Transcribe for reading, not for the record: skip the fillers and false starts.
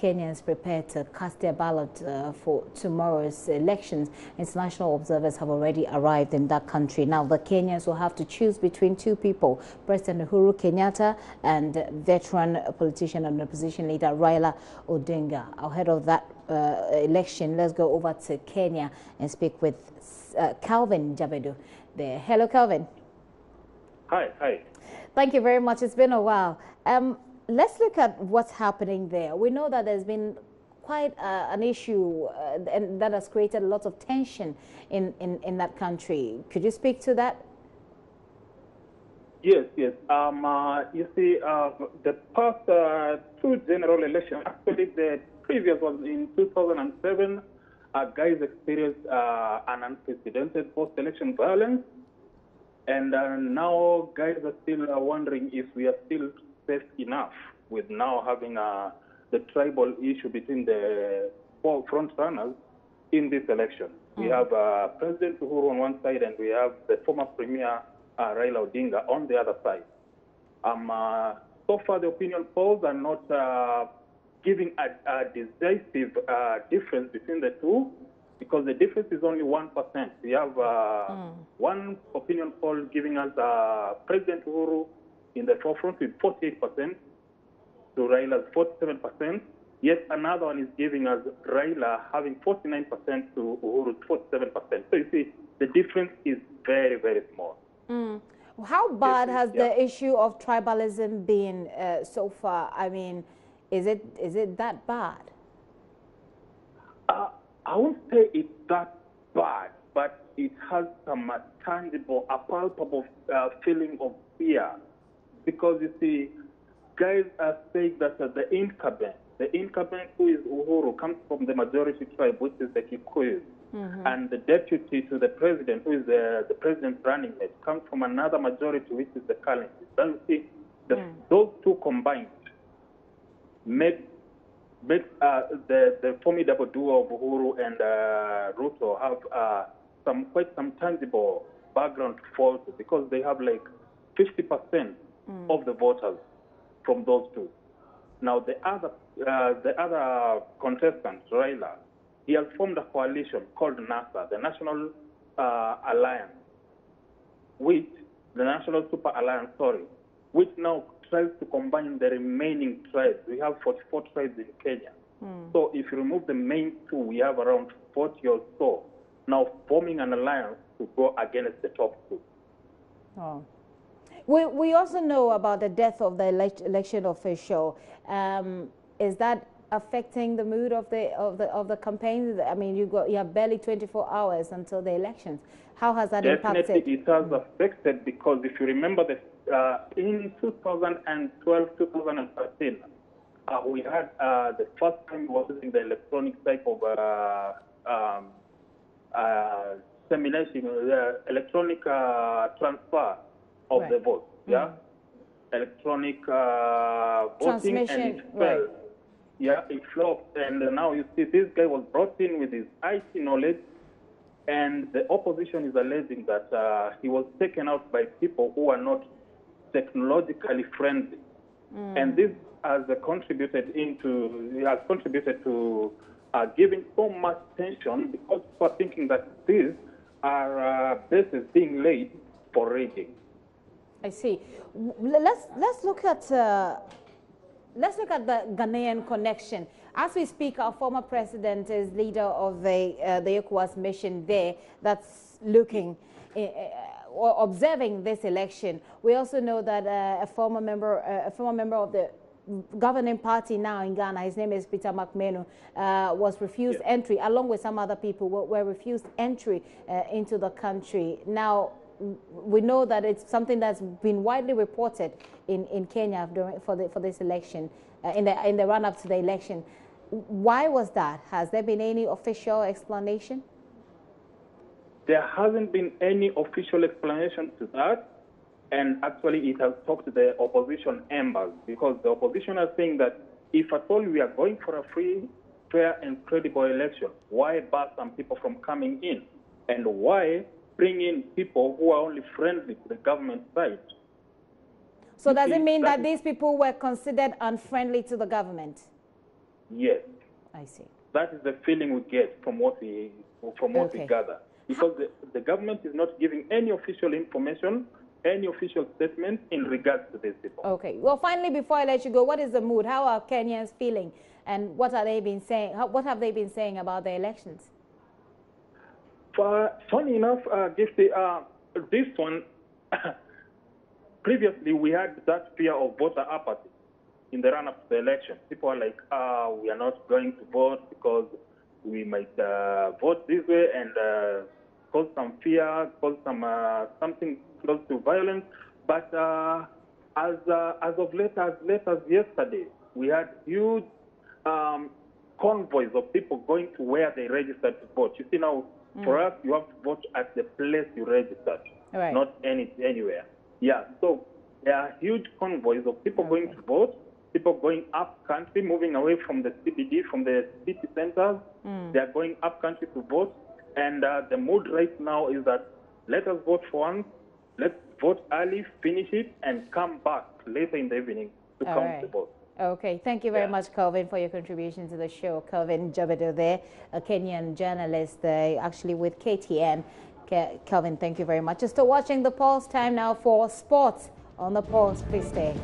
Kenyans prepare to cast their ballot for tomorrow's elections, international observers have already arrived in that country. Now, the Kenyans will have to choose between two people, President Uhuru Kenyatta and veteran politician and opposition leader Raila Odinga. Ahead of that election, let's go over to Kenya and speak with Calvin Jabedu there. Hello, Calvin. Hi. Thank you very much. It's been a while. Let's look at what's happening there. We know that there's been quite an issue and that has created a lot of tension in that country. Could you speak to that? Yes. You see, the past two general elections, actually the previous was in 2007, guys experienced an unprecedented post-election violence. And now guys are still wondering if we are still safe enough with now having the tribal issue between the four front runners in this election. We have President Uhuru on one side and we have the former Premier Raila Odinga on the other side. So far the opinion polls are not giving a decisive difference between the two, because the difference is only 1%. We have one opinion poll giving us President Uhuru in the forefront with 48% to Raila's 47%. Yet another one is giving us Raila having 49% to Uhuru's 47%. So you see, the difference is very, very small. How bad has the issue of tribalism been so far? I mean, is it that bad? I won't say it's that bad, but it has some tangible, palpable feeling of fear. Because you see, guys are saying that the incumbent who is Uhuru comes from the majority tribe, which is the Kikuyu, and the deputy to the president, who is the president's running mate, comes from another majority, which is the Kalenjin. So you see, those two combined make the formidable duo of Uhuru and Ruto have quite some tangible background forces, because they have like 50% of the voters from those two. Now the other contestant, Raila, he has formed a coalition called NASA, the National Alliance, the National Super Alliance, which now tries to combine the remaining tribes. We have 44 tribes in Kenya. So if you remove the main two, we have around 40 or so, now forming an alliance to go against the top two. Oh. We also know about the death of the election official. Is that affecting the mood of the campaign? I mean, you have barely 24 hours until the elections. How has that impacted? Definitely, it has affected, because if you remember in 2012, 2013, we had the first time we were using the electronic type of simulation, the electronic transfer of the vote, electronic voting, and it fell. It flopped, and now you see this guy was brought in with his IT knowledge, and the opposition is alleging that he was taken out by people who are not technologically friendly, and this has contributed to giving so much tension, because people are thinking that these are bases being laid for rigging. I see. Let's look at the Ghanaian connection. As we speak, our former president is leader of the ECOWAS mission there that's looking or observing this election. We also know that a former member of the governing party now in Ghana, his name is Peter McMenu, was refused entry, along with some other people were refused entry into the country. Now, we know that it's something that's been widely reported in Kenya for this election, in the run-up to the election. Why was that? Has there been any official explanation? There hasn't been any official explanation to that, and actually it has talked to the opposition members, because the opposition are saying that if at all we are going for a free, fair and credible election, why bar some people from coming in? And why bring in people who are only friendly to the government side? So does it mean that these people were considered unfriendly to the government? Yes. I see. That is the feeling we get from what we gather. Because the government is not giving any official information, any official statement in regards to these people. Okay. Well, finally, before I let you go, what is the mood? How are Kenyans feeling? And what are they been saying? What have they been saying about the elections? Funny enough, this one, previously we had that fear of voter apathy in the run-up to the election. People are like, we are not going to vote because we might vote this way and cause some fear, cause some something close to violence. But as of late as yesterday, we had huge convoys of people going to where they registered to vote. You see now, for us, you have to vote at the place you registered, Right. not anywhere. Yeah, so there are huge convoys of people going to vote, people going up country, moving away from the CBD, from the city centers. They are going up country to vote. And the mood right now is that let us vote for once, let's vote early, finish it, and come back later in the evening to count the vote. Okay, thank you very much, Kelvin, for your contribution to the show. Kelvin Jobedo there, a Kenyan journalist, actually with KTN. Kelvin, thank you very much. Just watching The Pulse. Time now for sports on The Pulse. Please stay.